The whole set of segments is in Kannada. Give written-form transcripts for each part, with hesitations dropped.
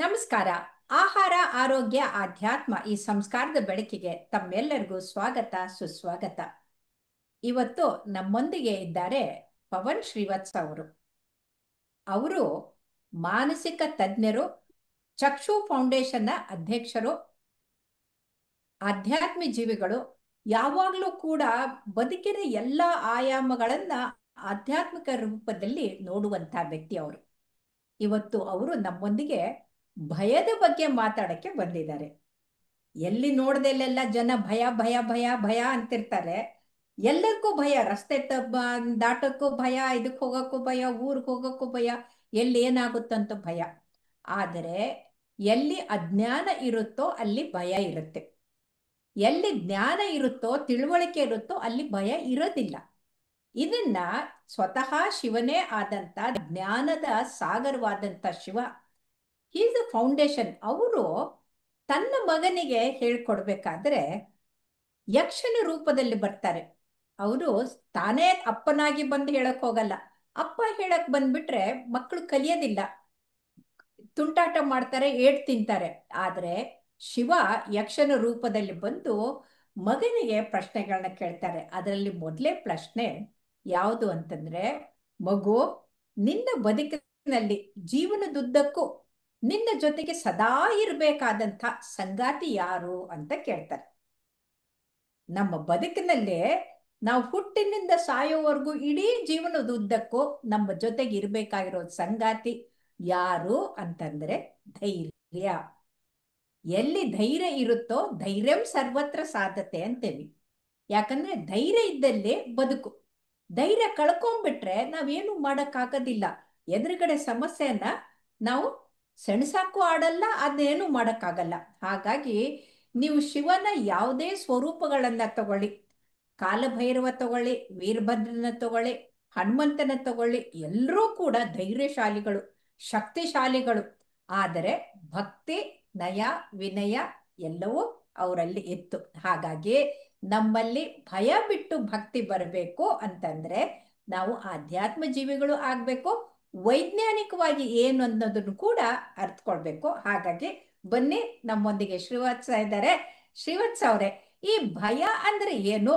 ನಮಸ್ಕಾರ. ಆಹಾರ, ಆರೋಗ್ಯ, ಆಧ್ಯಾತ್ಮ ಈ ಸಂಸ್ಕಾರದ ಬೆಳಕಿಗೆ ತಮ್ಮೆಲ್ಲರಿಗೂ ಸ್ವಾಗತ, ಸುಸ್ವಾಗತ. ಇವತ್ತು ನಮ್ಮೊಂದಿಗೆ ಇದ್ದಾರೆ ಪವನ್ ಶ್ರೀವತ್ಸ ಅವರು. ಅವರು ಮಾನಸಿಕ ತಜ್ಞರು, ಚಕ್ಷು ಫೌಂಡೇಶನ್ನ ಅಧ್ಯಕ್ಷರು, ಆಧ್ಯಾತ್ಮಿ ಜೀವಿಗಳು. ಯಾವಾಗಲೂ ಕೂಡ ಬದುಕಿನ ಎಲ್ಲ ಆಯಾಮಗಳನ್ನ ಆಧ್ಯಾತ್ಮಿಕ ರೂಪದಲ್ಲಿ ನೋಡುವಂಥ ವ್ಯಕ್ತಿ ಅವರು. ಇವತ್ತು ಅವರು ನಮ್ಮೊಂದಿಗೆ ಭಯದ ಬಗ್ಗೆ ಮಾತಾಡಕ್ಕೆ ಬಂದಿದ್ದಾರೆ. ಎಲ್ಲಿ ನೋಡ್ದಲ್ಲೆಲ್ಲ ಜನ ಭಯ ಭಯ ಭಯ ಭಯ ಅಂತಿರ್ತಾರೆ. ಎಲ್ಲರಿಗೂ ಭಯ, ರಸ್ತೆ ದಾಟಕ್ಕೂ ಭಯ, ಇದಕ್ಕೆ ಹೋಗಕ್ಕೂ ಭಯ, ಊರಿಗೆ ಹೋಗಕ್ಕೂ ಭಯ, ಎಲ್ಲಿ ಏನಾಗುತ್ತಂತ ಭಯ. ಆದರೆ ಎಲ್ಲಿ ಅಜ್ಞಾನ ಇರುತ್ತೋ ಅಲ್ಲಿ ಭಯ ಇರುತ್ತೆ. ಎಲ್ಲಿ ಜ್ಞಾನ ಇರುತ್ತೋ, ತಿಳುವಳಿಕೆ ಇರುತ್ತೋ ಅಲ್ಲಿ ಭಯ ಇರೋದಿಲ್ಲ. ಇದನ್ನ ಸ್ವತಃ ಶಿವನೇ ಆದಂತ ಜ್ಞಾನದ ಸಾಗರವಾದಂತ ಶಿವ, ಈಸ್ ಅ ಫೌಂಡೇಶನ್. ಅವರು ತನ್ನ ಮಗನಿಗೆ ಹೇಳ್ಕೊಡ್ಬೇಕಾದ್ರೆ ಯಕ್ಷನ ರೂಪದಲ್ಲಿ ಬರ್ತಾರೆ. ಅವರು ತಾನೇ ಅಪ್ಪನಾಗಿ ಬಂದು ಹೇಳಕ್ ಹೋಗಲ್ಲ. ಅಪ್ಪ ಹೇಳಕ್ ಬಂದ್ಬಿಟ್ರೆ ಮಕ್ಕಳು ಕಲಿಯೋದಿಲ್ಲ, ತುಂಟಾಟ ಮಾಡ್ತಾರೆ, ಏಟ್ ತಿಂತಾರೆ. ಆದ್ರೆ ಶಿವ ಯಕ್ಷನ ರೂಪದಲ್ಲಿ ಬಂದು ಮಗನಿಗೆ ಪ್ರಶ್ನೆಗಳನ್ನ ಕೇಳ್ತಾರೆ. ಅದರಲ್ಲಿ ಮೊದಲೇ ಪ್ರಶ್ನೆ ಯಾವುದು ಅಂತಂದ್ರೆ, ಮಗು, ನಿನ್ನ ಬದುಕಿನಲ್ಲಿ ಜೀವನದುದ್ದಕ್ಕೂ ನಿನ್ನ ಜೊತೆಗೆ ಸದಾ ಇರಬೇಕಾದಂಥ ಸಂಗಾತಿ ಯಾರು ಅಂತ ಕೇಳ್ತಾರೆ. ನಮ್ಮ ಬದುಕಿನಲ್ಲೇ ನಾವು ಹುಟ್ಟಿನಿಂದ ಸಾಯೋವರೆಗೂ ಇಡೀ ಜೀವನದುದ್ದಕ್ಕೂ ನಮ್ಮ ಜೊತೆಗೆ ಇರಬೇಕಾಗಿರೋ ಸಂಗಾತಿ ಯಾರು ಅಂತಂದ್ರೆ ಧೈರ್ಯ. ಎಲ್ಲಿ ಧೈರ್ಯ ಇರುತ್ತೋ ಧೈರ್ಯಂ ಸರ್ವತ್ರ ಸಾಧತೆ ಅಂತೇವಿ. ಯಾಕಂದ್ರೆ ಧೈರ್ಯ ಇದ್ದಲ್ಲಿ ಬದುಕು. ಧೈರ್ಯ ಕಳ್ಕೊಂಡ್ಬಿಟ್ರೆ ನಾವೇನು ಮಾಡಕ್ಕಾಗೋದಿಲ್ಲ. ಎದುರುಗಡೆ ಸಮಸ್ಯೆಯನ್ನ ನಾವು ಸೆಣಸಾಕು ಆಡಲ್ಲ, ಅದನ್ನೇನು ಮಾಡಕ್ಕಾಗಲ್ಲ. ಹಾಗಾಗಿ ನೀವು ಶಿವನ ಯಾವುದೇ ಸ್ವರೂಪಗಳನ್ನ ತಗೊಳ್ಳಿ, ಕಾಲಭೈರವ ತಗೊಳ್ಳಿ, ವೀರಭದ್ರನ ತಗೊಳ್ಳಿ, ಹನುಮಂತನ ತಗೊಳ್ಳಿ, ಎಲ್ಲರೂ ಕೂಡ ಧೈರ್ಯಶಾಲಿಗಳು, ಶಕ್ತಿಶಾಲಿಗಳು. ಆದರೆ ಭಕ್ತಿ, ನಯ, ವಿನಯ ಎಲ್ಲವೂ ಅವರಲ್ಲಿ ಇತ್ತು. ಹಾಗಾಗಿ ನಮ್ಮಲ್ಲಿ ಭಯ ಬಿಟ್ಟು ಭಕ್ತಿ ಬರಬೇಕು ಅಂತಂದ್ರೆ ನಾವು ಆಧ್ಯಾತ್ಮ ಜೀವಿಗಳು ಆಗ್ಬೇಕು, ವೈಜ್ಞಾನಿಕವಾಗಿ ಏನು ಅನ್ನೋದನ್ನು ಕೂಡ ಅರ್ಥಕೊಳ್ಬೇಕು. ಹಾಗಾಗಿ ಬನ್ನಿ, ನಮ್ಮೊಂದಿಗೆ ಶ್ರೀವತ್ಸ ಇದ್ದಾರೆ. ಶ್ರೀವತ್ಸ ಅವರೇ, ಈ ಭಯ ಅಂದ್ರೆ ಏನು?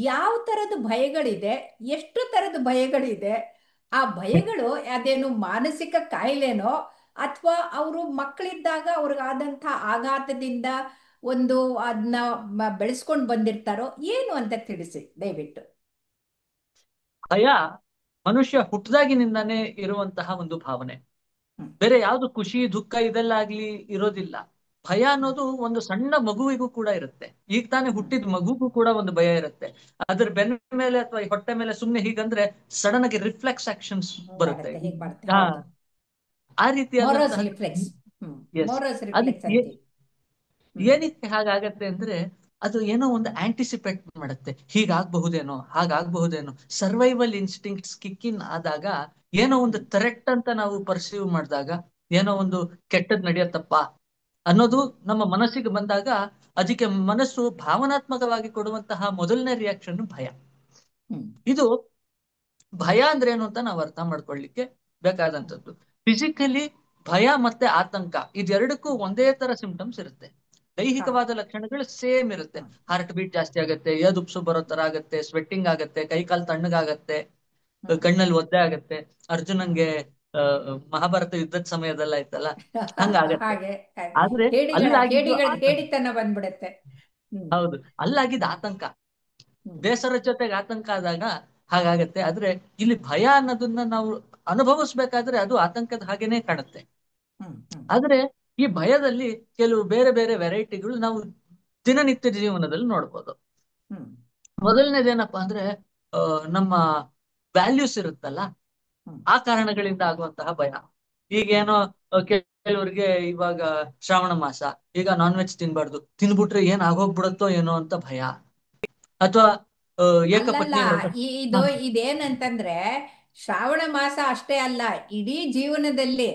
ಯಾವ ತರದ ಭಯಗಳಿದೆ? ಎಷ್ಟು ತರದ ಭಯಗಳಿದೆ? ಆ ಭಯಗಳು ಅದೇನು ಮಾನಸಿಕ ಕಾಯಿಲೆನೋ, ಅಥವಾ ಅವರು ಮಕ್ಕಳಿದ್ದಾಗ ಅವ್ರಿಗಾದಂಥ ಆಘಾತದಿಂದ ಒಂದು ಅದನ್ನ ಬೆಳೆಸ್ಕೊಂಡು ಬಂದಿರ್ತಾರೋ ಏನು ಅಂತ ತಿಳಿಸಿ ದಯವಿಟ್ಟು. ಭಯ ಮನುಷ್ಯ ಹುಟ್ಟದಾಗಿನಿಂದಾನೇ ಇರುವಂತಹ ಒಂದು ಭಾವನೆ. ಬೇರೆ ಯಾವ್ದು ಖುಷಿ, ದುಃಖ ಇದೆಲ್ಲ ಆಗ್ಲಿ ಇರೋದಿಲ್ಲ. ಭಯ ಅನ್ನೋದು ಒಂದು ಸಣ್ಣ ಮಗುವಿಗೂ ಕೂಡ ಇರುತ್ತೆ. ಈಗ ತಾನೇ ಹುಟ್ಟಿದ ಮಗುಗೂ ಕೂಡ ಒಂದು ಭಯ ಇರುತ್ತೆ. ಅದ್ರ ಬೆನ್ನ ಮೇಲೆ ಅಥವಾ ಹೊಟ್ಟೆ ಮೇಲೆ ಸುಮ್ನೆ ಹೀಗಂದ್ರೆ ಸಡನ್ ಆಗಿ ರಿಫ್ಲೆಕ್ಸ್ ಆಕ್ಷನ್ಸ್ ಬರುತ್ತೆ. ಹಾ, ಆ ರೀತಿಯಾದಂತಹ ಎಸ್, ಅದಕ್ಕೆ ಏನಕ್ಕೆ ಹಾಗಾಗತ್ತೆ ಅಂದ್ರೆ ಅದು ಏನೋ ಒಂದು ಆಂಟಿಸಿಪೇಟ್ ಮಾಡುತ್ತೆ. ಹೀಗಾಗಬಹುದೇನೋ, ಹಾಗಾಗಬಹುದೇನೋ. ಸರ್ವೈವಲ್ ಇನ್ಸ್ಟಿಂಕ್ಟ್ಸ್ ಕಿಕ್ ಇನ್ ಆದಾಗ, ಏನೋ ಒಂದು ಥ್ರೆಟ್ ಅಂತ ನಾವು ಪರ್ಸೀವ್ ಮಾಡಿದಾಗ, ಏನೋ ಒಂದು ಕೆಟ್ಟದ್ ನಡೆಯತ್ತಪ್ಪ ಅನ್ನೋದು ನಮ್ಮ ಮನಸ್ಸಿಗೆ ಬಂದಾಗ, ಅದಕ್ಕೆ ಮನಸ್ಸು ಭಾವನಾತ್ಮಕವಾಗಿ ಕೊಡುವಂತಹ ಮೊದಲನೇ ರಿಯಾಕ್ಷನ್ ಭಯ. ಇದು ಭಯ ಅಂದ್ರೆ ಏನು ಅಂತ ನಾವು ಅರ್ಥ ಮಾಡ್ಕೊಳ್ಳಿಕ್ಕೆ ಬೇಕಾದಂಥದ್ದು. ಫಿಸಿಕಲಿ ಭಯ ಮತ್ತೆ ಆತಂಕ ಇದೆರಡಕ್ಕೂ ಒಂದೇ ತರ ಸಿಂಪ್ಟಮ್ಸ್ ಇರುತ್ತೆ. ದೈಹಿಕವಾದ ಲಕ್ಷಣಗಳು ಸೇಮ್ ಇರುತ್ತೆ. ಹಾರ್ಟ್ ಬೀಟ್ ಜಾಸ್ತಿ ಆಗುತ್ತೆ, ಎದುಪ್ಸು ಬರೋ ತರ ಆಗತ್ತೆ, ಸ್ವೆಟ್ಟಿಂಗ್ ಆಗತ್ತೆ, ಕೈ ಕಾಲು ತಣ್ಣಗಾಗತ್ತೆ, ಕಣ್ಣಲ್ಲಿ ಒದ್ದೆ ಆಗತ್ತೆ. ಅರ್ಜುನಂಗೆ ಮಹಾಭಾರತ ಯುದ್ಧದ ಸಮಯದಲ್ಲ ಆಯ್ತಲ್ಲ, ಹಂಗಾಗತ್ತೆ. ಆದ್ರೆ ಹೇಡಿತನ ಬಂದ್ಬಿಡುತ್ತೆ. ಹೌದು, ಅಲ್ಲಾಗಿದ್ದ ಆತಂಕ, ಬೇಸರ ಜೊತೆಗೆ ಆತಂಕ ಆದಾಗ ಹಾಗಾಗತ್ತೆ. ಆದ್ರೆ ಇಲ್ಲಿ ಭಯ ಅನ್ನೋದನ್ನ ನಾವು ಅನುಭವಿಸ್ಬೇಕಾದ್ರೆ ಅದು ಆತಂಕದ ಹಾಗೇನೆ ಕಾಣುತ್ತೆ. ಆದ್ರೆ ಈ ಭಯದಲ್ಲಿ ಕೆಲವು ಬೇರೆ ಬೇರೆ ವೆರೈಟಿಗಳು ನಾವು ದಿನನಿತ್ಯ ಜೀವನದಲ್ಲಿ ನೋಡ್ಬೋದು. ಮೊದಲನೇದೇನಪ್ಪಾ ಅಂದ್ರೆ ನಮ್ಮ ವ್ಯಾಲ್ಯೂಸ್ ಇರುತ್ತಲ್ಲ, ಆ ಕಾರಣಗಳಿಂದ ಆಗುವಂತಹ ಭಯ. ಈಗೇನೋ ಕೆಲವರಿಗೆ ಇವಾಗ ಶ್ರಾವಣ ಮಾಸ, ಈಗ ನಾನ್ ವೆಜ್ ತಿನ್ಬಾರ್ದು, ತಿನ್ಬಿಟ್ರೆ ಏನ್ ಆಗೋಗ್ಬಿಡತ್ತೋ ಏನೋ ಅಂತ ಭಯ. ಅಥವಾ ಏಕಪತ್ನಿ ಇದು ಇದೇನಂತಂದ್ರೆ ಶ್ರಾವಣ ಮಾಸ ಅಷ್ಟೇ ಅಲ್ಲ, ಇಡೀ ಜೀವನದಲ್ಲಿ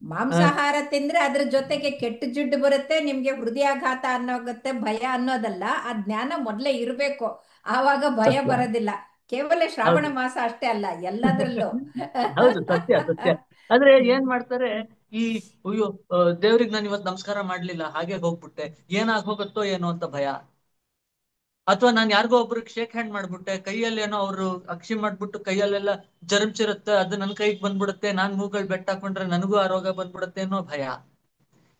ಮಾಂಸಾಹಾರ ತಿಂದ್ರೆ ಅದ್ರ ಜೊತೆಗೆ ಕೆಟ್ಟ ಜಿಡ್ಡು ಬರುತ್ತೆ, ನಿಮ್ಗೆ ಹೃದಯಾಘಾತ ಅನ್ನೋಗುತ್ತೆ. ಭಯ ಅನ್ನೋದಲ್ಲ, ಆ ಜ್ಞಾನ ಮೊದ್ಲೇ ಇರ್ಬೇಕು, ಆವಾಗ ಭಯ ಬರೋದಿಲ್ಲ. ಕೇವಲ ಶ್ರಾವಣ ಮಾಸ ಅಷ್ಟೇ ಅಲ್ಲ, ಎಲ್ಲದ್ರಲ್ಲೂ. ಹೌದು, ಸತ್ಯ ಸತ್ಯ. ಆದ್ರೆ ಏನ್ ಮಾಡ್ತಾರೆ, ಈ ಅಯ್ಯೋ ದೇವ್ರಿಗೆ ನಾನು ಇವತ್ತು ನಮಸ್ಕಾರ ಮಾಡ್ಲಿಲ್ಲ, ಹಾಗೆ ಹೋಗ್ಬಿಟ್ಟೆ, ಏನಾಗ್ ಹೋಗುತ್ತೋ ಏನೋ ಅಂತ ಭಯ. ಅಥವಾ ನಾನು ಯಾರಿಗೋ ಒಬ್ರಿಗೆ ಶೇಕ್ ಹ್ಯಾಂಡ್ ಮಾಡ್ಬಿಟ್ಟೆ, ಕೈಯಲ್ಲಿ ಏನೋ ಅವ್ರು ಅಕ್ಷಿ ಮಾಡ್ಬಿಟ್ಟು ಕೈಯಲ್ಲೆಲ್ಲ ಜರುಮ್ಸಿರುತ್ತೆ, ಅದು ನನ್ನ ಕೈಗೆ ಬಂದ್ಬಿಡುತ್ತೆ, ನಾನ್ ಮೂಗಲ್ ಬೆಟ್ಟ ಹಾಕೊಂಡ್ರೆ ನನಗೂ ಆ ರೋಗ ಬಂದ್ಬಿಡುತ್ತೆ ಅನ್ನೋ ಭಯ.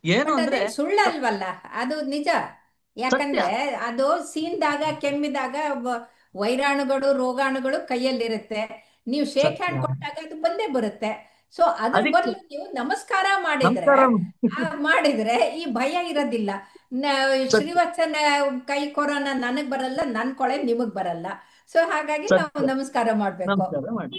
ಏನು ಬಟ್ ಅಂದ್ರೆ ಅದೇನ್ ಸುಳ್ಳಲ್ವಲ್ಲ, ಅದು ನಿಜ. ಸತ್ಯ. ಯಾಕಂದ್ರೆ ಅದು ಸೀನ್ದಾಗ ಕೆಮ್ಮಿದಾಗ ವೈರಾಣುಗಳು ರೋಗಾಣುಗಳು ಕೈಯಲ್ಲಿರುತ್ತೆ. ನೀವು ಶೇಕ್ ಸತ್ಯ. ಹ್ಯಾಂಡ್ ಕೊಟ್ಟಾಗ ಅದು ಬಂದೇ ಬರುತ್ತೆ. ಸೊ ಅದ್ರ ಅದಕ್ಕೆ ಬದಲು ನೀವು ನಮಸ್ಕಾರ ಮಾಡಿದ್ರೆ ನಮಸ್ಕಾರ. ಮಾಡಿದ್ರೆ ಈ ಭಯ ಇರೋದಿಲ್ಲ. ಸತ್ಯ. ಶ್ರೀವತ್ಸನ ಕೈ ಕೊರೋನಾ ನನಗ್ ಬರಲ್ಲ, ನನ್ ಕೊಳೆ ನಿಮಗ್ ಬರಲ್ಲ. ಸೊ ಹಾಗಾಗಿ ನಾವು ಸತ್ಯ. ನಮಸ್ಕಾರ ಮಾಡ್ಬೇಕು. ನಮಸ್ಕಾರ ಮಾಡಿ.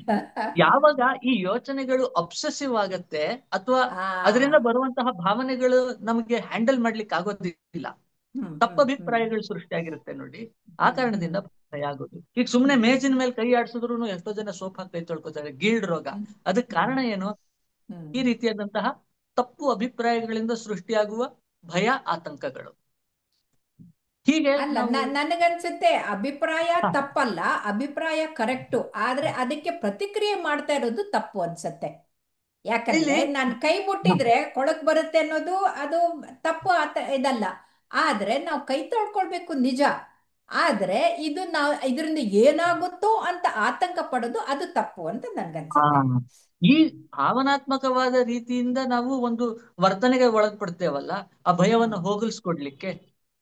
ಯಾವಾಗ ಈ ಯೋಚನೆಗಳು ಅಬ್ಸೆಸಿವ್ ಆಗತ್ತೆ, ಅಥವಾ ಅದರಿಂದ ಆ ಬರುವಂತಹ ಭಾವನೆಗಳು ನಮಗೆ ಹ್ಯಾಂಡಲ್ ಮಾಡ್ಲಿಕ್ಕೆ ಆಗೋದಿಲ್ಲ, ಹ್ಮ್ ತಪ್ಪ ಹ್ಮ್ ಹ್ಮ್ ಅಭಿಪ್ರಾಯಗಳು ಸೃಷ್ಟಿಯಾಗಿರುತ್ತೆ ನೋಡಿ, ಆ ಹ್ಮ್ ಕಾರಣದಿಂದ ಹ್ಮ್ ಭಯ ಆಗೋದು. ಈಗ ಸುಮ್ನೆ ಹ್ಮ್ ಮೇಜಿನ ಮೇಲೆ ಕೈ ಆಡ್ಸಿದ್ರು ಎಷ್ಟೋ ಜನ ಸೋಫಾ ಕೈ ತೊಳ್ಕೊತಾರೆ, ಗೀಲ್ಡ್ ರೋಗ. ಹ್ಮ್ ಅದಕ್ಕೆ ಹ್ಮ್ ಕಾರಣ ಏನು? ಹ್ಮ್ ಈ ರೀತಿಯಾದಂತಹ ತಪ್ಪು ಅಭಿಪ್ರಾಯಗಳಿಂದ ಸೃಷ್ಟಿಯಾಗುವ ಭಯ, ಆತಂಕಗಳು. ಹೀಗೆ ಅಲ್ಲ, ನಾವು ನನಗನ್ಸುತ್ತೆ ಅಭಿಪ್ರಾಯ ಹ, ತಪ್ಪಲ್ಲ, ಅಭಿಪ್ರಾಯ ಕರೆಕ್ಟು. ಆದ್ರೆ ಅದಕ್ಕೆ ಪ್ರತಿಕ್ರಿಯೆ ಮಾಡ್ತಾ ಇರೋದು ತಪ್ಪು ಅನ್ಸತ್ತೆ. ಯಾಕಂದ್ರೆ ಇಲ್ಲಿ ನಾನು ಕೈ ಹ, ಮುಟ್ಟಿದ್ರೆ ಕೊಳಕ್ ಬರುತ್ತೆ ಅನ್ನೋದು ಅದು ತಪ್ಪು ಇದಲ್ಲ. ಆದ್ರೆ ನಾವು ಕೈ ತೊಳ್ಕೊಳ್ಬೇಕು ನಿಜ. ಆದ್ರೆ ಇದು ನಾವು ಇದರಿಂದ ಏನಾಗುತ್ತೋ ಅಂತ ಆತಂಕ ಪಡೋದು ಅದು ತಪ್ಪು ಅಂತ ಆ, ನನ್ಗನ್ಸತ್ತೆ. ಈ ಭಾವನಾತ್ಮಕವಾದ ರೀತಿಯಿಂದ ನಾವು ಒಂದು ವರ್ತನೆಗೆ ಒಳಪಡ್ತೇವಲ್ಲ, ಆ ಭಯವನ್ನ ಹ್ಮ್ ಹೋಗಲ್ಸ್ಕೊಡ್ಲಿಕ್ಕೆ.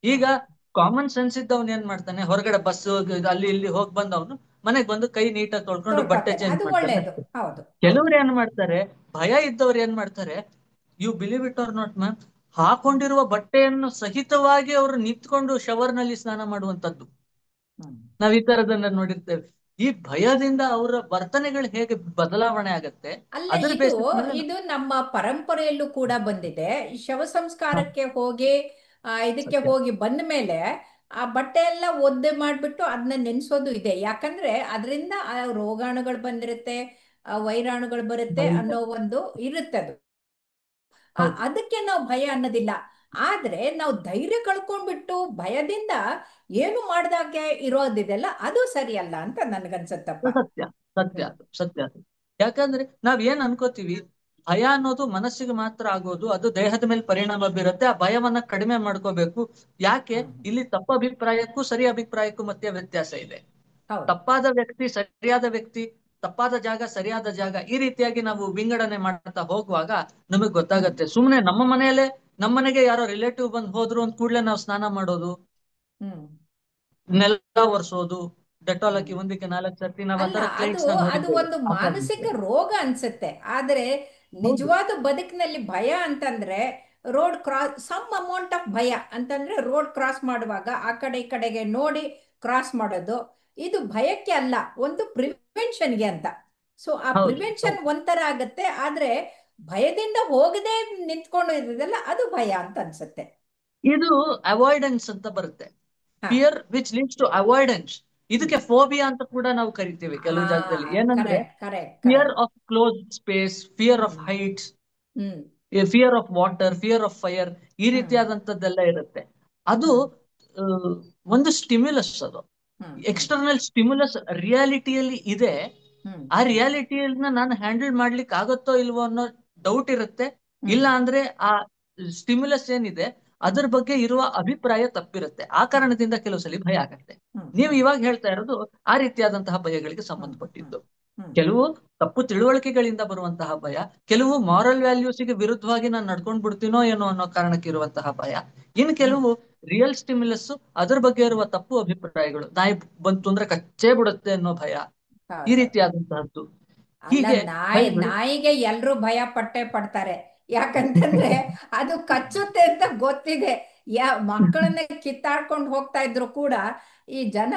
ಈಗ ಹ್ಮ್ ಕಾಮನ್ ಸೆನ್ಸ್ ಇದ್ದವನ್ ಏನ್ ಮಾಡ್ತಾನೆ, ಹೊರಗಡೆ ಬಸ್ ಅಲ್ಲಿ ಇಲ್ಲಿ ಹೋಗಿ ಬಂದವನು ಮನೆಗ್ ಬಂದು ಕೈ ನೀಟಾಗಿ ತೊಳ್ಕೊಂಡು ಬಟ್ಟೆ ತೊಳ್ಕೊತಾನೆ, ಚೇಂಜ್ ಅದು ಮಾಡ್ತಾನೆ ಒಳ್ಳೇದು. ಅಷ್ಟೇ. ಹೌದು ಹೌದು. ಕೆಲವ್ರು ಏನ್ ಮಾಡ್ತಾರೆ, ಭಯ ಇದ್ದವ್ರು ಏನ್ ಮಾಡ್ತಾರೆ, you believe it or not ma'am, hmm ಹಾಕೊಂಡಿರುವ ಬಟ್ಟೆಯನ್ನು ಸಹಿತವಾಗಿ ಅವರು ನಿಂತ್ಕೊಂಡು ಶವರ್ ನಲ್ಲಿ ಸ್ನಾನ ಮಾಡುವಂತದ್ದು ಹ್ಮ್ ನಾವ್ ಈ ತರದನ್ನ ನೋಡಿರ್ತೇವೆ. ಈ ಭಯದಿಂದ ಅವರ ವರ್ತನೆಗಳು ಹೇಗೆ ಬದಲಾವಣೆ ಆಗತ್ತೆ, ಅಲ್ಲ, ಅದರ ಇದು ಬೇಸಿಸ್ ಮೇಲೆ ಇದು ನಮ್ಮ ಪರಂಪರೆಯಲ್ಲೂ ಕೂಡ ಬಂದಿದೆ. ಈ ಶವ ಹ, ಸಂಸ್ಕಾರಕ್ಕೆ ಹೋಗಿ ಇದಕ್ಕೆ ಸತ್ಯ. ಹೋಗಿ ಬಂದ ಮೇಲೆ ಆ ಬಟ್ಟೆ ಎಲ್ಲ ಒದ್ದೆ ಮಾಡ್ಬಿಟ್ಟು ಅದನ್ನ ನೆನೆಸೋದು ಇದೆ. ಯಾಕಂದ್ರೆ ಅದರಿಂದ ಆ ರೋಗಾಣುಗಳು ಬಂದಿರುತ್ತೆ, ಆ ವೈರಾಣುಗಳು ಬರುತ್ತೆ ಹೌದು. ಅನ್ನೋ ಒಂದು ಇರುತ್ತೆ ಅದು. ಹೌದು. ಅದಕ್ಕೆ ನಾವು ಭಯ ಅನ್ನೋದಿಲ್ಲ. ಆದ್ರೆ ನಾವು ಧೈರ್ಯ ಕಳ್ಕೊಂಡ್ಬಿಟ್ಟು ಭಯದಿಂದ ಏನು ಮಾಡ್ದಾಗೆ ಇರೋದಿದೆಲ್ಲ ಅದು ಸರಿಯಲ್ಲ ಅಂತ ನನ್ಗನ್ಸತ್ತಪ್ಪ. ಸತ್ಯ. ಸತ್ಯ ಹ್ಮ್ ಅದು. ಸತ್ಯ ಅದು. ಯಾಕಂದ್ರೆ ನಾವ್ ಏನ್ ಅನ್ಕೋತೀವಿ, ಭಯ ಅನ್ನೋದು ಮನಸ್ಸಿಗೆ ಮಾತ್ರ ಆಗೋದು, ಅದು ದೇಹದ ಮೇಲೆ ಪರಿಣಾಮ ಬೀರುತ್ತೆ, ಆ ಭಯವನ್ನ ಕಡಿಮೆ ಮಾಡ್ಕೋಬೇಕು. ಯಾಕೆ? ಹ್ಮ್ ಇಲ್ಲಿ ತಪ್ಪ ಅಭಿಪ್ರಾಯಕ್ಕೂ ಸರಿ ಅಭಿಪ್ರಾಯಕ್ಕೂ ಮಧ್ಯೆ ವ್ಯತ್ಯಾಸ ಇದೆ. ಹೌದು. ತಪ್ಪಾದ ವ್ಯಕ್ತಿ, ಸರಿಯಾದ ವ್ಯಕ್ತಿ, ತಪ್ಪಾದ ಜಾಗ, ಸರಿಯಾದ ಜಾಗ, ಈ ರೀತಿಯಾಗಿ ನಾವು ವಿಂಗಡಣೆ ಮಾಡ್ತಾ ಹೋಗುವಾಗ ನಮಗ್ ಹ್ಮ್ ಗೊತ್ತಾಗತ್ತೆ. ಸುಮ್ನೆ ನಮ್ಮ ಮನೆಯಲ್ಲೇ, ನಮ್ಮನೆಗೆ ಯಾರೋ ರಿಲೇಟಿವ್ ಬಂದ್ ಹೋದ್ರು ಅಂದ ಕೂಡ್ಲೆ ನಾವು ಸ್ನಾನ ಮಾಡೋದು, ಹ್ಮ್ ನೆಲ ಒರೆಸೋದು, ಡೆಟಾಲ್ ಹ್ಮ್ ಹಾಕಿ ಒಂದಕ್ಕೆ 4 ಸರ್ತಿ ನಾವ್ ಅಲ್ಲ, ಆತರ ಅದು ಕ್ಲೈಂಟ್ಸ್ ನ ಅದು ನೋಡಿದ್ದೇವೆ. ಒಂದು ಆ ಮಾನಸಿಕ ಕಾರಣಕ್ಕೆ ರೋಗ ಅನ್ಸುತ್ತೆ. ಆದ್ರೆ ಹೌದು. ನಿಜವಾದ ಬದುಕಿನಲ್ಲಿ ಭಯ ಅಂತಂದ್ರೆ road cross, some amount of ಭಯ ಅಂತಂದ್ರೆ ರೋಡ್ ಕ್ರಾಸ್ ಮಾಡುವಾಗ ಆ ಕಡೆ ಈ ಕಡೆಗೆ ನೋಡಿ ಕ್ರಾಸ್ ಮಾಡೋದು, ಇದು ಭಯಕ್ಕೆ ಅಲ್ಲ, ಒಂದು ಪ್ರಿವೆನ್ಷನ್ಗೆ ಅಂತ. ಸೊ ಆ ಹೌದು. ಪ್ರಿವೆನ್ಷನ್ ಹೌದು. ಒಂಥರ ಆಗತ್ತೆ. ಆದ್ರೆ ಭಯದಿಂದ ಹೋಗದೆ ನಿಂತ್ಕೊಂಡು ಇರೋದಲ್ಲ ಅದು ಭಯ ಅಂತ ಅನ್ಸುತ್ತೆ. ಇದು ಅವಾಯ್ಡೆನ್ಸ್ ಅಂತ ಬರುತ್ತೆ. ಹಾ fear which leads to avoidance. Hmm ಇದಕ್ಕೆ ಫೋಬಿಯಾ ಅಂತ ಕೂಡ ನಾವು ಕರಿತೀವಿ ಹಾ ಕೆಲವು ಜಾಗದಲ್ಲಿ. ಏನಂದ್ರೆ correct correct fear correct. Of close space, fear of hmm heights, hmm fear of water, fear of fire, ಈ ಹ್ಮ್ ರೀತಿಯಾದಂತದ್ದೆಲ್ಲ ಇರುತ್ತೆ. ಅದು ಹ್ಮ್ ಆ, ಒಂದು ಸ್ಟಿಮ್ಯುಲಸ್. ಅದು ಹ್ಮ್ ಹ್ಮ್ ಎಕ್ಸ್ಟರ್ನಲ್ ಸ್ಟಿಮ್ಯುಲಸ್ ರಿಯಾಲಿಟಿಯಲ್ಲಿ ಇದೆ. ಹ್ಮ್ ಆ ರಿಯಾಲಿಟಿಯನ್ನ ನಾನು ಹ್ಯಾಂಡಲ್ ಮಾಡ್ಲಿಕ್ಕೆ ಆಗತ್ತೋ ಇಲ್ವೋ ಅನ್ನೋ ಡೌಟ್ ಇರುತ್ತೆ. ಹ್ಮ್ ಇಲ್ಲ ಅಂದ್ರೆ ಆ ಸ್ಟಿಮ್ಯುಲಸ್ ಏನಿದೆ ಹ್ಮ್ ಅದ್ರ ಬಗ್ಗೆ ಇರುವ ಅಭಿಪ್ರಾಯ ತಪ್ಪಿರುತ್ತೆ. ಆ ಹ್ಮ್ ಕಾರಣದಿಂದ ಕೆಲವು ಸಲ ಭಯ ಆಗತ್ತೆ. ಹ್ಮ್ ನೀವು ಹ್ಮ್ ಇವಾಗ ಹೇಳ್ತಾ ಇರೋದು ಆ ರೀತಿಯಾದಂತಹ ಭಯಗಳಿಗೆ ಹ್ಮ್ ಹ್ಮ್ ಸಂಬಂಧಪಟ್ಟಿದ್ದು. ಹ್ಮ್ ಕೆಲವು ತಪ್ಪು ತಿಳುವಳಿಕೆಗಳಿಂದ ಬರುವಂತಹ ಭಯ, ಕೆಲವು ಹ್ಮ್ ಮಾರಲ್ ವ್ಯಾಲ್ಯೂಸ್ಗೆ ವಿರುದ್ಧವಾಗಿ ನಾನು ನಡ್ಕೊಂಡ್ ಬಿಡ್ತೀನೋ ಏನೋ ಅನ್ನೋ ಕಾರಣಕ್ಕೆ ಇರುವಂತಹ ಭಯ. ಇನ್ನು ಹ್ಮ್ ಕೆಲವು ರಿಯಲ್ ಸ್ಟಿಮ್ಯುಲಸ್, ಅದ್ರ ಬಗ್ಗೆ ಇರುವ ತಪ್ಪು ಅಭಿಪ್ರಾಯಗಳು, ನಾಯಿ ಬಂತು ಅಂದ್ರೆ ಕಚ್ಚೇ ಬಿಡುತ್ತೆ ಅನ್ನೋ ಭಯ, ಈ ಹೌದು. ರೀತಿಯಾದಂತಹದ್ದು. ಅಲ್ಲ, ಹೀಗೆ ಭಯಗಳು. ನಾಯಿಗೆ ಎಲ್ರೂ ಭಯ ಪಟ್ಟೆ ಪಡ್ತಾರೆ. ಯಾಕಂತಂದ್ರೆ ಅದು ಕಚ್ಚುತ್ತೆ ಅಂತ ಗೊತ್ತಿದೆ. ಮಕ್ಕಳನ್ನ ಕಿತ್ತಾಡ್ಕೊಂಡು ಹೋಗ್ತಾ ಇದ್ರು ಕೂಡ ಈ ಜನ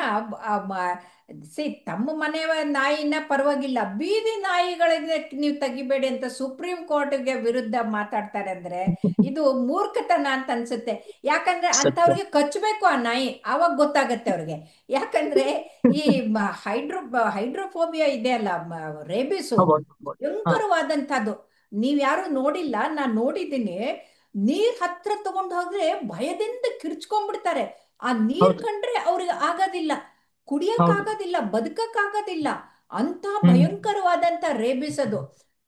ತಮ್ಮ ಮನೆ ನಾಯಿನ ಪರವಾಗಿಲ್ಲ, ಬೀದಿ ನಾಯಿಗಳಿಗೆ ನೀವು ತೆಗಿಬೇಡಿ ಅಂತ ಸುಪ್ರೀಂ ಕೋರ್ಟ್ಗೆ ವಿರುದ್ಧ ಮಾತಾಡ್ತಾರೆ ಅಂದ್ರೆ ಇದು ಮೂರ್ಖತನ ಅಂತ ಅನ್ಸುತ್ತೆ. ಯಾಕಂದ್ರೆ ಸತ್ಯ. ಅಂತವ್ರಿಗೆ ಕಚ್ಚಬೇಕು ಆ ನಾಯಿ, ಆವಾಗ ಗೊತ್ತಾಗತ್ತೆ ಅವ್ರಿಗೆ. ಯಾಕಂದ್ರೆ ಈ ಹೈಡ್ರೋಫೋಬಿಯಾ ಇದೆ ಅಲ್ಲ, ರೇಬಿಸು ಹೌದು. ಹೌದು. ಹಾ. ಭಯಂಕರವಾದಂಥದ್ದು. ನೀವ್ಯಾರು ನೋಡಿಲ್ಲ, ನಾನು ನೋಡಿದ್ದೀನಿ. ನೀರ್ ಹತ್ರ ತಗೊಂಡು ಹೋದ್ರೆ ಭಯದಿಂದ ಕಿರ್ಚ್ಕೊಂಡ್ಬಿಡ್ತಾರೆ. ಆ ನೀರ್ ಹೌದು. ಕಂಡ್ರೆ ಅವ್ರಿಗೆ ಆಗೋದಿಲ್ಲ, ಕುಡಿಯಕ್ ಹೌದು. ಆಗೋದಿಲ್ಲ, ಬದುಕಕ್ ಆಗೋದಿಲ್ಲ. ಅಂತ ಹ್ಮ್. ಭಯಂಕರವಾದಂತ ರೇಬಿಸ್ ಅದು.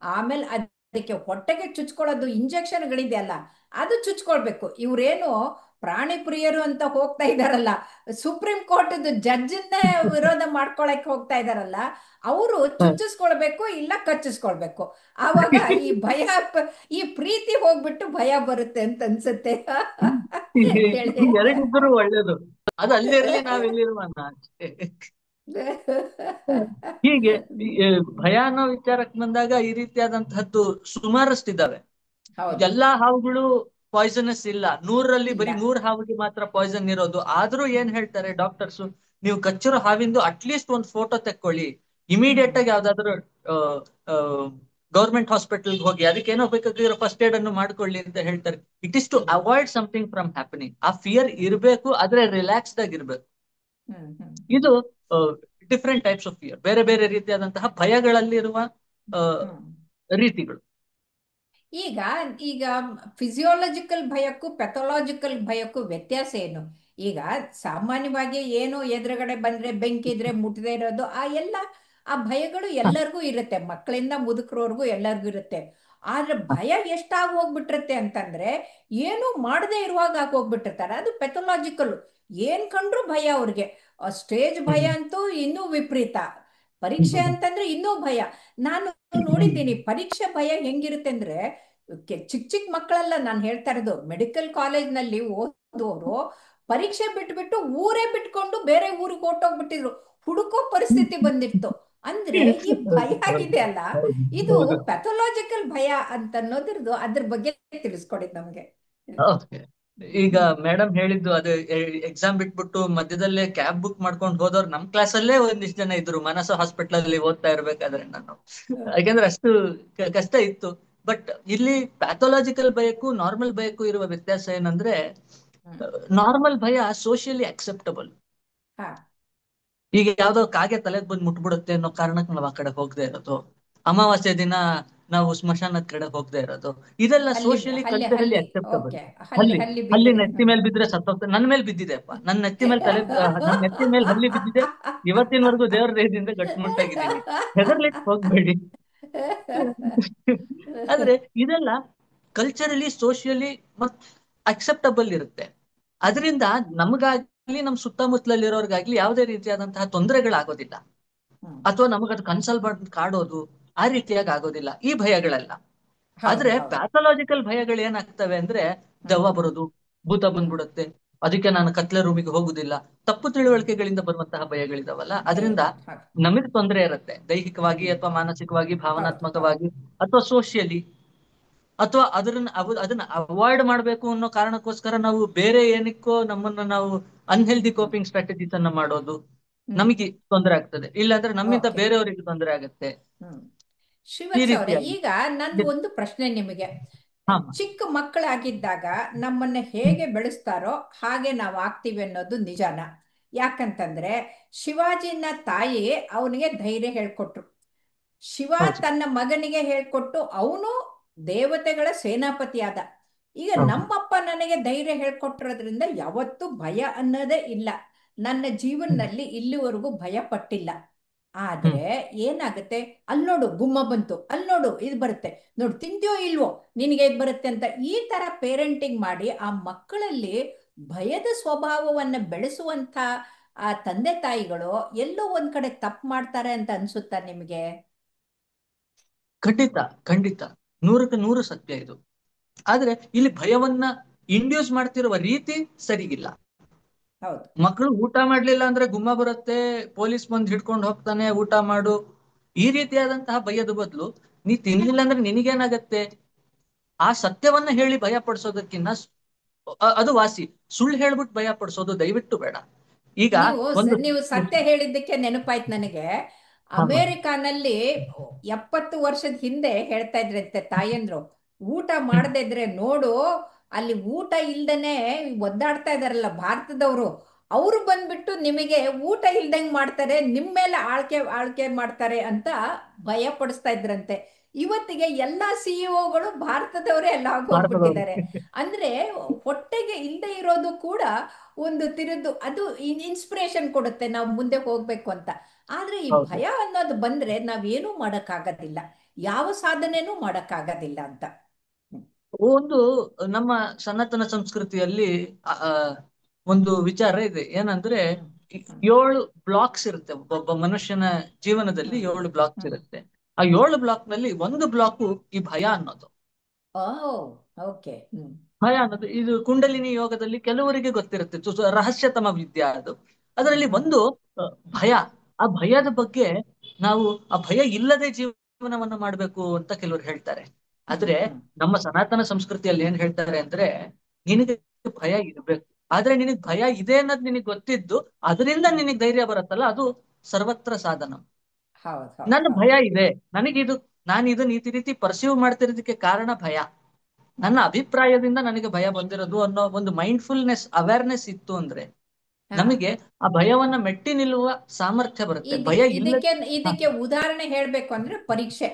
ಆಮೇಲೆ ಅದಕ್ಕೆ ಹೊಟ್ಟೆಗೆ ಚುಚ್ಕೊಳ್ಳೋದು ಇಂಜೆಕ್ಷನ್ಗಳಿದೆಯಲ್ಲ ಅದು ಚುಚ್ಕೊಳ್ಬೇಕು. ಇವ್ರೇನು ಪ್ರಾಣಿ ಪ್ರಿಯರು ಅಂತ ಹೋಗ್ತಾ ಇದಾರಲ್ಲ, ಸುಪ್ರೀಂ ಕೋರ್ಟ್ ಜಡ್ಜನ್ನ ವಿರೋಧ ಮಾಡ್ಕೊಳಕ್ ಹೋಗ್ತಾ ಇದಾರಲ್ಲ, ಅವರು ಚುಚ್ಚಿಸ್ಕೊಳ್ಬೇಕು ಇಲ್ಲ ಕಚ್ಚಿಸ್ಕೊಳ್ಬೇಕು. ಆವಾಗ ಈ ಭಯ ಈ ಪ್ರೀತಿ ಹೋಗ್ಬಿಟ್ಟು ಭಯ ಬರುತ್ತೆ ಅಂತ ಅನ್ಸುತ್ತೆ. ಹೇಳಿ. ಎರಡಿದ್ರು ಒಳ್ಳೇದು, ಅದು ಅಲ್ಲಿರ್ಲಿ ನಾವೆಲ್ಲಿರುವ ಅಷ್ಟೇ. ಹೀಗೆ ಭಯ ಅನ್ನೋ ವಿಚಾರಕ್ಕೆ ಬಂದಾಗ ಈ ರೀತಿಯಾದಂತಹದ್ದು ಸುಮಾರಷ್ಟಿದ್ದಾವೆ. ಹೌದು. ಎಲ್ಲಾ ಹಾವುಗಳು ಪಾಯ್ಸನಸ್ ಇಲ್ಲ, 100ರಲ್ಲಿ ಇಲ್ಲ. ಬರೀ 3 ಹಾವಿಗೆ ಮಾತ್ರ ಪಾಯ್ಸನ್ ಇರೋದು. ಆದ್ರೂ ಏನ್ ಹೇಳ್ತಾರೆ ಡಾಕ್ಟರ್ಸ್, ನೀವು ಕಚ್ಚಿರೋ ಹಾವಿಂದು ಅಟ್ಲೀಸ್ಟ್ ಒಂದು ಫೋಟೋ ತೆಕ್ಕೊಳ್ಳಿ, ಇಮಿಡಿಯೇಟ್ ಆಗಿ ಯಾವ್ದಾದ್ರು ಗೌರ್ಮೆಂಟ್ ಹಾಸ್ಪಿಟಲ್ಗೆ ಹೋಗಿ ಅದಕ್ಕೇನೋ ಬೇಕಾಗಿರೋ ಫಸ್ಟ್ ಏಡ್ ಅನ್ನು ಮಾಡ್ಕೊಳ್ಳಿ ಅಂತ ಹೇಳ್ತಾರೆ. It is to avoid something from happening. ಆ ಫಿಯರ್ ಇರಬೇಕು, ಆದ್ರೆ ರಿಲ್ಯಾಕ್ಸ್ಡ್ ಆಗಿರ್ಬೇಕು. ಇದು ಡಿಫ್ರೆಂಟ್ ಟೈಪ್ಸ್ ಆಫ್ ಫಿಯರ್, ಬೇರೆ ಬೇರೆ ರೀತಿಯಾದಂತಹ ಭಯಗಳಲ್ಲಿರುವ ರೀತಿಗಳು. ಈಗ ಈಗ ಫಿಸಿಯೋಲಾಜಿಕಲ್ ಭಯಕ್ಕೂ ಪೆಥಾಲಜಿಕಲ್ ಭಯಕ್ಕೂ ವ್ಯತ್ಯಾಸ ಏನು? ಈಗ ಸಾಮಾನ್ಯವಾಗಿ ಏನು ಎದುರುಗಡೆ ಬಂದ್ರೆ ಬೆಂಕಿ ಇದ್ರೆ ಮುಟ್ಟದೇ ಇರೋದು, ಆ ಭಯಗಳು ಎಲ್ಲರಿಗೂ ಇರುತ್ತೆ, ಮಕ್ಕಳಿಂದ ಮುದುಕರವರೆಗೂ ಎಲ್ಲರಿಗೂ ಇರುತ್ತೆ. ಆದ್ರೆ ಭಯ ಎಷ್ಟಾಗಿ ಹೋಗ್ಬಿಟ್ಟಿರುತ್ತೆ ಅಂತಂದ್ರೆ ಏನು ಮಾಡದೇ ಇರುವಾಗ ಹೋಗ್ಬಿಟ್ಟಿರ್ತಾರೆ, ಅದು ಪೆಥಾಲಜಿಕಲ್. ಏನ್ ಕಂಡ್ರು ಭಯ ಅವ್ರಿಗೆ. ಸ್ಟೇಜ್ ಭಯ ಅಂತೂ ಇನ್ನೂ ವಿಪರೀತ, ಪರೀಕ್ಷೆ ಅಂತಂದ್ರೆ ಇನ್ನೂ ಭಯ. ನಾನು ನೋಡಿದ್ದೀನಿ ಪರೀಕ್ಷೆ ಭಯ ಹೆಂಗಿರುತ್ತೆ ಅಂದ್ರೆ, ಚಿಕ್ಕ ಚಿಕ್ಕ ಮಕ್ಕಳೆಲ್ಲ ನಾನು ಹೇಳ್ತಾ ಇರೋದು, ಮೆಡಿಕಲ್ ಕಾಲೇಜ್ನಲ್ಲಿ ಓದೋರು ಪರೀಕ್ಷೆ ಬಿಟ್ಬಿಟ್ಟು ಊರೇ ಬಿಟ್ಕೊಂಡು ಬೇರೆ ಊರಿಗೆ ಹೊರ್ಟೋಗ್ಬಿಟ್ಟಿದ್ರು, ಹುಡುಕೋ ಪರಿಸ್ಥಿತಿ ಬಂದಿತ್ತು. ಅಂದ್ರೆ ಈ ಭಯ ಆಗಿದೆ ಅಲ್ಲ, ಇದು ಪೆಥಾಲಜಿಕಲ್ ಭಯ ಅಂತ ಅನ್ನೋದ್ರದ್ದು, ಅದ್ರ ಬಗ್ಗೆ ತಿಳಿಸ್ಕೊಡಿದ್ ನಮ್ಗೆ. ಈಗ ಮೇಡಮ್ ಹೇಳಿದ್ದು ಅದು, ಎಕ್ಸಾಮ್ ಬಿಟ್ಬಿಟ್ಟು ಮಧ್ಯದಲ್ಲೇ ಕ್ಯಾಬ್ ಬುಕ್ ಮಾಡ್ಕೊಂಡು ಹೋದವ್ರು ನಮ್ ಕ್ಲಾಸಲ್ಲೇ ಒಂದಿಷ್ಟು ಜನ ಇದ್ರು, ಮನಸ್ಸು ಹಾಸ್ಪಿಟಲ್ ಅಲ್ಲಿ ಓದ್ತಾ ಇರ್ಬೇಕಾದ್ರೆ. ನಾನು ಯಾಕಂದ್ರೆ ಅಷ್ಟು ಕಷ್ಟ ಇತ್ತು. ಬಟ್ ಇಲ್ಲಿ ಪ್ಯಾಥಾಲಜಿಕಲ್ ಭಯಕ್ಕೂ ನಾರ್ಮಲ್ ಭಯಕ್ಕೂ ಇರುವ ವ್ಯತ್ಯಾಸ ಏನಂದ್ರೆ, ನಾರ್ಮಲ್ ಭಯ ಸೋಷಿಯಲಿ ಅಕ್ಸೆಪ್ಟಬಲ್. ಈಗ ಯಾವ್ದೋ ಕಾಗೆ ತಲೆಗೆ ಬಂದು ಮುಟ್ಬಿಡುತ್ತೆ ಅನ್ನೋ ಕಾರಣಕ್ಕೆ ನಾವು ಆ ಕಡೆ ಹೋಗದೆ ಇರೋದು, ಅಮಾವಾಸ್ಯೆ ದಿನ ನಾವು ಸ್ಮಶಾನದ ಕಡೆ ಹೋಗದೆ ಇರೋದು, ಇದೆಲ್ಲ ಸೋಷಿಯಲಿ ಕಲ್ಚರಲಿ ಅಕ್ಸೆಪ್ಟಬಲ್. ಹಲ್ಲಿ ನೆತ್ತಿ ಮೇಲೆ ಬಿದ್ರೆ ಸತ್ತೋಗ್ತದೆ. ನನ್ನ ಮೇಲೆ ಬಿದ್ದಿದೆಪ್ಪ, ನನ್ನ ನೆತ್ತಿ ಮೇಲೆ ನನ್ನ ನೆತ್ತಿ ಮೇಲೆ ಹಲ್ಲಿ ಬಿದ್ದಿದೆ, ಇವತ್ತಿನವರೆಗೂ ದೇವರ ದಯದಿಂದ ಗಟ್ಟಿಮುಟ್ಟಾಗಿದ್ದೀನಿ, ಹೆದರ್ಲಿಕ್ಕೆ ಹೋಗ್ಬೇಡಿ. ಆದ್ರೆ ಇದೆಲ್ಲ ಕಲ್ಚರಲಿ ಸೋಷಿಯಲಿ ಅಕ್ಸೆಪ್ಟಬಲ್ ಇರುತ್ತೆ. ಅದರಿಂದ ನಮಗಾಗ್ಲಿ ನಮ್ ಸುತ್ತಮುತ್ತಲಲ್ಲಿರೋರ್ಗಾಗ್ಲಿ ಯಾವುದೇ ರೀತಿಯಾದಂತಹ ತೊಂದರೆಗಳಾಗೋದಿಲ್ಲ, ಅಥವಾ ನಮಗದು ಕನ್ಸಲ್ ಬಂದು ಕಾಡೋದು ಆ ರೀತಿಯಾಗಿ ಆಗೋದಿಲ್ಲ ಈ ಭಯಗಳೆಲ್ಲ. ಆದ್ರೆ ಪ್ಯಾಥಾಲಜಿಕಲ್ ಭಯಗಳು ಏನಾಗ್ತವೆ ಅಂದ್ರೆ, ದೆವ್ವ ಬರೋದು, ಭೂತ ಬಂದ್ಬಿಡುತ್ತೆ, ಅದಕ್ಕೆ ನಾನು ಕತ್ಲೆ ರೂಮಿಗೆ ಹೋಗುದಿಲ್ಲ, ತಪ್ಪು ತಿಳುವಳಿಕೆಗಳಿಂದ ಬರುವಂತಹ ಭಯಗಳಿದಾವಲ್ಲ, ಅದರಿಂದ ನಮಗ್ ತೊಂದರೆ ಇರುತ್ತೆ, ದೈಹಿಕವಾಗಿ ಅಥವಾ ಮಾನಸಿಕವಾಗಿ, ಭಾವನಾತ್ಮಕವಾಗಿ ಅಥವಾ ಸೋಷಿಯಲಿ. ಅಥವಾ ಅದನ್ನ ಅವಾಯ್ಡ್ ಮಾಡ್ಬೇಕು ಅನ್ನೋ ಕಾರಣಕ್ಕೋಸ್ಕರ ನಾವು ಬೇರೆ ಏನಕ್ಕೋ ನಮ್ಮನ್ನ ನಾವು ಅನ್ಹೆಲ್ದಿ ಕೋಪಿಂಗ್ ಸ್ಟ್ರಾಟಜೀಸ್ ಅನ್ನ ಮಾಡೋದು ನಮಗೆ ತೊಂದರೆ ಆಗ್ತದೆ, ಇಲ್ಲಾಂದ್ರೆ ನಮ್ಮಿಂದ ಬೇರೆಯವರಿಗೆ ತೊಂದರೆ ಆಗತ್ತೆ. ಶ್ರೀವತ್ಸ ಅವರೇ, ಈಗ ನಂದು ಒಂದು ಪ್ರಶ್ನೆ ನಿಮಗೆ. ಚಿಕ್ಕ ಮಕ್ಕಳಾಗಿದ್ದಾಗ ನಮ್ಮನ್ನ ಹೇಗೆ ಬೆಳೆಸ್ತಾರೋ ಹಾಗೆ ನಾವು ಆಗ್ತೀವಿ ಅನ್ನೋದು ನಿಜಾನ? ಯಾಕಂತಂದ್ರೆ ಶಿವಾಜಿನ ತಾಯಿ ಅವನಿಗೆ ಧೈರ್ಯ ಹೇಳ್ಕೊಟ್ರು, ಶಿವ ತನ್ನ ಮಗನಿಗೆ ಹೇಳ್ಕೊಟ್ಟು ಅವನು ದೇವತೆಗಳ ಸೇನಾಪತಿ ಆದ. ಈಗ ನಮ್ಮಪ್ಪ ನನಗೆ ಧೈರ್ಯ ಹೇಳ್ಕೊಟ್ಟಿರೋದ್ರಿಂದ ಯಾವತ್ತೂ ಭಯ ಅನ್ನೋದೇ ಇಲ್ಲ, ನನ್ನ ಜೀವನದಲ್ಲಿ ಇಲ್ಲಿವರೆಗೂ ಭಯ ಪಟ್ಟಿಲ್ಲ. ಆದ್ರೆ ಏನಾಗುತ್ತೆ, ಅಲ್ಲಿ ನೋಡು ಗುಮ್ಮ ಬಂತು, ಅಲ್ಲಿ ನೋಡು ಇದು ಬರುತ್ತೆ, ನೋಡು ತಿಂತೀಯೋ ಇಲ್ವೋ, ನಿನಗೆ ಇದು ಬರುತ್ತೆ ಅಂತ ಈ ತರ ಪೇರೆಂಟಿಂಗ್ ಮಾಡಿ ಆ ಮಕ್ಕಳಲ್ಲಿ ಭಯದ ಸ್ವಭಾವವನ್ನ ಬೆಳೆಸುವಂತ ಆ ತಂದೆ ತಾಯಿಗಳು ಎಲ್ಲೋ ಒಂದ್ ಕಡೆ ತಪ್ಪು ಮಾಡ್ತಾರೆ ಅಂತ ಅನ್ಸುತ್ತಾ ನಿಮಗೆ? ಖಂಡಿತ ಖಂಡಿತ, 100% ಸತ್ಯ ಇದು. ಆದ್ರೆ ಇಲ್ಲಿ ಭಯವನ್ನ ಇಂಡ್ಯೂಸ್ ಮಾಡ್ತಿರುವ ರೀತಿ ಸರಿಗಿಲ್ಲ. ಮಕ್ಕಳು ಊಟ ಮಾಡ್ಲಿಲ್ಲ ಅಂದ್ರೆ ಗುಮ್ಮ ಬರುತ್ತೆ, ಪೊಲೀಸ್ ಬಂದು ಹಿಡ್ಕೊಂಡು ಹೋಗ್ತಾನೆ, ಊಟ ಮಾಡು, ಈ ರೀತಿಯಾದಂತಹ ಭಯದ ಬದಲು ನೀ ತಿನ್ಲಿಲ್ಲ ಅಂದ್ರೆ ನಿನಗೇನಾಗತ್ತೆ ಆ ಸತ್ಯವನ್ನ ಹೇಳಿ ಭಯ ಪಡಿಸೋದಕ್ಕಿಂತ ಅದು ವಾಸಿ. ಸುಳ್ಳು ಹೇಳ್ಬಿಟ್ಟು ಭಯ ಪಡಿಸೋದು ದಯವಿಟ್ಟು ಬೇಡ. ಈಗ ನೀವು ಸತ್ಯ ಹೇಳಿದ್ದಕ್ಕೆ ನೆನಪಾಯ್ತು ನನಗೆ, ಅಮೇರಿಕಾನಲ್ಲಿ 70 ವರ್ಷದ ಹಿಂದೆ ಹೇಳ್ತಾ ಇದ್ರಂತೆ ತಾಯಂದ್ರು, ಊಟ ಮಾಡದೇ ಇದ್ರೆ ನೋಡು, ಅಲ್ಲಿ ಊಟ ಇಲ್ದೇನೆ ಒದ್ದಾಡ್ತಾ ಇದಾರಲ್ಲ ಭಾರತದವರು, ಅವರು ಬಂದ್ಬಿಟ್ಟು ನಿಮಗೆ ಊಟ ಇಲ್ದಂಗ್ ಮಾಡ್ತಾರೆ, ನಿಮ್ಮ ಮೇಲೆ ಆಳ್ಕೆ ಮಾಡ್ತಾರೆ ಅಂತ ಭಯ ಪಡಿಸ್ತಾ ಇದ್ರಂತೆ. ಇವತ್ತಿಗೆ ಎಲ್ಲಾ ಸಿಇಒಗಳು ಭಾರತದವರೇ ಎಲ್ಲ ಆಗೋಗ್ಬಿಟ್ಟಿದ್ದಾರೆ. ಅಂದ್ರೆ ಹೊಟ್ಟೆಗೆ ಇಲ್ಲದೆ ಇರೋದು ಕೂಡ ಒಂದು ತಿರುದು ಅದು ಇನ್ಸ್ಪಿರೇಷನ್ ಕೊಡುತ್ತೆ ನಾವು ಮುಂದೆ ಹೋಗ್ಬೇಕು ಅಂತ. ಆದ್ರೆ ಈ ಭಯ ಅನ್ನೋದು ಬಂದ್ರೆ ನಾವೇನೂ ಮಾಡಕ್ ಆಗೋದಿಲ್ಲ. ಯಾವ ಸಾಧನೆನೂ ಮಾಡೋಕ್ಕಾಗೋದಿಲ್ಲ ಅಂತ. ಹ್ಮ್. ಒಂದು ನಮ್ಮ ಸನಾತನ ಸಂಸ್ಕೃತಿಯಲ್ಲಿ ಆ, ಆ, ಒಂದು ವಿಚಾರ ಇದೆ, ಏನಂದ್ರೆ ಹ್ಮ್. ಈ ಹ್ಮ್. 7 ಬ್ಲಾಕ್ಸ್ ಇರುತ್ತೆ ಒಬ್ಬ ಮನುಷ್ಯನ ಜೀವನದಲ್ಲಿ. ಹ್ಮ್. 7 ಬ್ಲಾಕ್ಸ್ ಹ್ಮ್. ಇರುತ್ತೆ. ಆ 7 ಬ್ಲಾಕ್ ನಲ್ಲಿ ಒಂದು ಬ್ಲಾಕು ಈ ಭಯ ಅನ್ನೋದು. ಓ, ಓಕೆ. ಹ್ಮ್. ಭಯ ಅನ್ನೋದು ಇದು ಕುಂಡಲಿನಿ ಯೋಗದಲ್ಲಿ ಕೆಲವರಿಗೆ ಗೊತ್ತಿರುತ್ತೆ, ರಹಸ್ಯತಮ ವಿದ್ಯೆ ಅದು. ಹ್ಮ್. ಅದರಲ್ಲಿ ಹ್ಮ್. ಒಂದು ಭಯ. ಆ ಭಯದ ಹ್ಮ್. ಬಗ್ಗೆ ನಾವು ಆ ಭಯ ಇಲ್ಲದೆ ಜೀವನವನ್ನು ಮಾಡಬೇಕು ಅಂತ ಕೆಲವರು ಹೇಳ್ತಾರೆ. ಹ್ಮ್. ಆದ್ರೆ ಹ್ಮ್. ನಮ್ಮ ಸನಾತನ ಸಂಸ್ಕೃತಿಯಲ್ಲಿ ಏನ್ ಹೇಳ್ತಾರೆ ಅಂದ್ರೆ, ಹ್ಮ್. ನಿನಗೆ ಭಯ ಇರಬೇಕು, ಆದ್ರೆ ನಿನಗ್ ಭಯ ಇದೆ ಅನ್ನೋದು ನಿನಗ್ ಗೊತ್ತಿದ್ದು ಅದರಿಂದ ಹ್ಮ್. ನಿನಗ್ ಧೈರ್ಯ ಬರುತ್ತಲ್ಲ, ಅದು ಸರ್ವತ್ರ ಸಾಧನ. ಹೌದು, ಹೌದು, ನನ್ನ ಭಯ ಹೌದು. ಇದೆ, ನನಗಿದು, ನಾನು ಇದನ್ನ ಈ ರೀತಿ ಪರ್ಸೀವ್ ಮಾಡ್ತಿರೋದಕ್ಕೆ ಕಾರಣ ಭಯ. ಹ್ಮ್. ನನ್ನ ಅಭಿಪ್ರಾಯದಿಂದ ನನಗೆ ಭಯ ಬಂದಿರೋದು ಅನ್ನೋ ಒಂದು ಮೈಂಡ್ಫುಲ್ನೆಸ್ ಅವೇರ್ನೆಸ್ ಇತ್ತು ಅಂದ್ರೆ ಹಾ. ನಮಗೆ ಆ ಭಯವನ್ನ ಮೆಟ್ಟಿ ನಿಲ್ಲುವ ಸಾಮರ್ಥ್ಯ ಬರುತ್ತೆ. ಇದ್ ಭಯ ಇಲ್ಲ. ಇದಕ್ಕೆ ಹ, ಇದಕ್ಕೆ ಉದಾಹರಣೆ ಹೇಳ್ಬೇಕು ಅಂದ್ರೆ ಪರೀಕ್ಷೆ.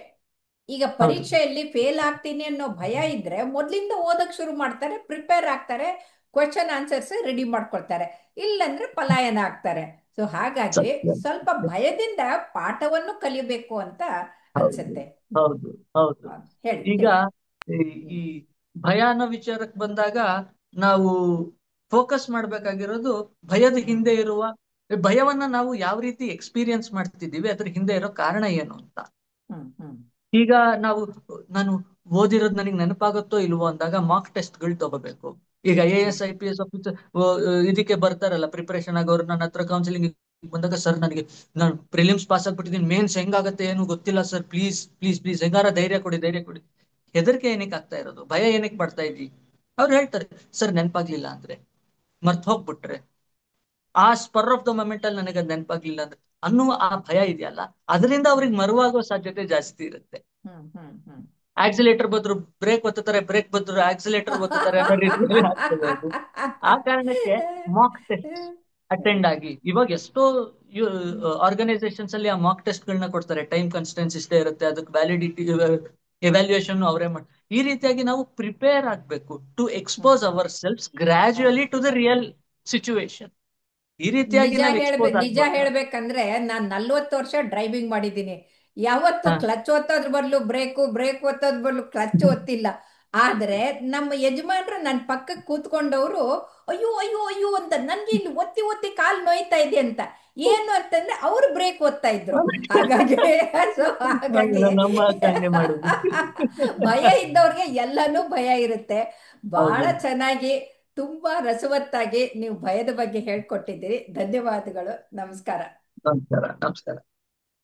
ಈಗ ಹೌದು. ಪರೀಕ್ಷೆಯಲ್ಲಿ ಫೇಲ್ ಆಗ್ತೀನಿ ಅನ್ನೋ ಭಯ ಇದ್ರೆ ಮೊದ್ಲಿಂದ ಓದಕ್ ಶುರು ಮಾಡ್ತಾರೆ, ಪ್ರಿಪೇರ್ ಆಗ್ತಾರೆ, ಕ್ವಶನ್ ಆನ್ಸರ್ಸ್ ರೆಡಿ ಮಾಡ್ಕೊಳ್ತಾರೆ. ಇಲ್ಲಂದ್ರೆ ಪಲಾಯನ ಆಗ್ತಾರೆ. ಸೊ ಹಾಗಾಗಿ ಸತ್ಯ. ಸ್ವಲ್ಪ ಭಯದಿಂದ ಪಾಠವನ್ನು ಕಲಿಬೇಕು ಅಂತ ಹೌದು, ಅನ್ಸುತ್ತೆ. ಹೌದು, ಹೌದು. ಹೇಳಿ, ಈಗ ಹೇಳಿ. ಈ ಹ್ಮ್. ಈ ಭಯ ಅನ್ನೋ ವಿಚಾರಕ್ಕೆ ಬಂದಾಗ ನಾವು ಫೋಕಸ್ ಮಾಡ್ಬೇಕಾಗಿರೋದು ಭಯದ ಹ್ಮ್. ಹಿಂದೆ ಇರುವ, ಭಯವನ್ನ ನಾವು ಯಾವ ರೀತಿ ಎಕ್ಸ್ಪೀರಿಯನ್ಸ್ ಮಾಡ್ತಿದ್ದೀವಿ, ಅದ್ರ ಹಿಂದೆ ಇರೋ ಕಾರಣ ಏನು ಅಂತ. ಹ್ಮ್. ಹ್ಮ್. ಈಗ ನಾವು, ನಾನು ಓದಿರೋದು ನನಗೆ ನೆನಪಾಗುತ್ತೋ ಇಲ್ವೋ ಅಂದಾಗ ಮಾಕ್ ಟೆಸ್ಟ್ಗಳು ತಗೋಬೇಕು. ಈಗ ಹ್ಮ್. IAS IPS ಆಫೀಸರ್ ಇದಕ್ಕೆ ಬರ್ತಾರಲ್ಲ ಪ್ರಿಪರೇಷನ್ ಆಗೋರು, ನನ್ನ ಹತ್ರ ಕೌನ್ಸಿಲಿಂಗ್ ಬಂದಾಗ, ಸರ್ ನನಗೆ, ನಾನು ಪ್ರಿಲಿಮ್ಸ್ ಪಾಸ್ ಆಗ್ಬಿಟ್ಟಿದ್ದೀನಿ, ಮೇನ್ಸ್ ಹೆಂಗಾಗತ್ತೆ ಏನು ಗೊತ್ತಿಲ್ಲ ಸರ್, ಪ್ಲೀಸ್ ಪ್ಲೀಸ್ ಪ್ಲೀಸ್ ಹೆಂಗಾರ ಧೈರ್ಯ ಕೊಡಿ, ಧೈರ್ಯ ಕೊಡಿ. ಹೆದರಿಕೆ ಏನಕ್ಕೆ ಆಗ್ತಾ ಇರೋದು, ಭಯ ಏನಕ್ಕೆ ಪಡ್ತಾ ಇದ್ವಿ? ಅವ್ರು ಹೇಳ್ತಾರೆ, ಸರ್ ನೆನಪಾಗ್ಲಿಲ್ಲ ಅಂದ್ರೆ, ಮರ್ತ್ ಹೋಗ್ಬಿಟ್ರೆ, ಆ ಸ್ಪರ್ ಆಫ್ ದ ಮೊಮೆಂಟ್ ಅಲ್ಲಿ ನನಗೆ ಅದ್ ನೆನಪಾಗ್ಲಿಲ್ಲ ಅಂದ್ರೆ ಅನ್ನುವ ಆ ಭಯ ಇದೆಯಲ್ಲ, ಅದರಿಂದ ಅವ್ರಿಗೆ ಮರುವಾಗುವ ಸಾಧ್ಯತೆ ಜಾಸ್ತಿ ಇರುತ್ತೆ. ಹ್ಮ್. ಹ್ಮ್. ಹ್ಮ್. ಆಕ್ಸಿಲೇಟರ್ ಬದ್ರು ಬ್ರೇಕ್ ಒತ್ತುತ್ತಾರೆ, ಬ್ರೇಕ್ ಬದ್ರು ಆಕ್ಸಿಲೇಟರ್ ಒತ್ತುತ್ತಾರೆ ಅನ್ನೋ ರೀತಿಯಲ್ಲಿ ಆಗ್ತದೆ ಅದು. ಆ ಕಾರಣಕ್ಕೆ ಮಾಕ್ ಟೆಸ್ಟ್ ಅಟೆಂಡ್ ಆಗಿ, ಇವಾಗ ಎಷ್ಟೋ ಆರ್ಗನೈಸೇಷನ್ಸ್ ಅಲ್ಲಿ ಆ ಮಾಕ್ ಟೆಸ್ಟ್ ಗಳನ್ನ ಕೊಡ್ತಾರೆ. ಟೈಮ್ ಕನ್ಸ್ಟೆನ್ಸ್ ಇಷ್ಟೇ ಇರುತ್ತೆ, ಅದಕ್ಕೆ ವ್ಯಾಲಿಡಿಟಿ ಎವ್ಯಾಲ್ಯೂಯೇಷನ್ ಅವರೇ ಮಾಡಿ. ಈ ರೀತಿಯಾಗಿ ನಾವು ಪ್ರಿಪೇರ್ ಆಗ್ಬೇಕು to hmm. Expose our self gradually ಹೌದು, ಟು ದ ಹೌದು. Real situation. ಈ ರೀತಿಯಾಗಿ ನಾವು ಎಕ್ಸ್ಪೋಸ್ ನಿಜ ಆಗ್ಬೇಕು. ಹೇಳ್ಬೇಕಂದ್ರೆ ನಾನ್ 40 ವರ್ಷ ಡ್ರೈವಿಂಗ್ ಮಾಡಿದ್ದೀನಿ. ಯಾವತ್ತು ಹ. ಕ್ಲಚ್ ಒತ್ತೋದ್ರ ಬದಲು ಬ್ರೇಕು, ಬ್ರೇಕ್ ಒತ್ತೋದ್ ಬದಲು ಕ್ಲಚ್ ಒತ್ತಿಲ್ಲ. ಆದ್ರೆ ನಮ್ಮ ಯಜಮಾನ್ರು ನನ್ನ ಪಕ್ಕಕ್ಕೆ ಕೂತ್ಕೊಂಡವರು ಅಯ್ಯೋ ಅಯ್ಯೋ ಅಯ್ಯೋ ಅಂತ, ನನ್ಗೆ ಇಲ್ಲಿ ಒತ್ತಿ ಒತ್ತಿ ಕಾಲ್ ನೋಯ್ತಾ ಇದೆ ಅಂತ. ಏನು ಅಂತಂದ್ರೆ ಅವ್ರು ಬ್ರೇಕ್ ಒತ್ತಾ ಇದ್ರು. ಹಾಗಾಗಿ ಸೊ ಹಾಗಾಗಿ ನಮ್ಮ ಹಂಗೆ ಮಾಡುದು. ಭಯ ಇದ್ದವ್ರಿಗೆ ಎಲ್ಲಾನು ಭಯ ಇರುತ್ತೆ. ಬಹಳ ಹೌದು. ಚೆನ್ನಾಗಿ, ತುಂಬಾ ರಸವತ್ತಾಗಿ ನೀವು ಭಯದ ಬಗ್ಗೆ ಹೇಳ್ಕೊಟ್ಟಿದ್ದೀರಿ. ಧನ್ಯವಾದಗಳು. ನಮಸ್ಕಾರ. ನಮಸ್ಕಾರ, ನಮಸ್ಕಾರ.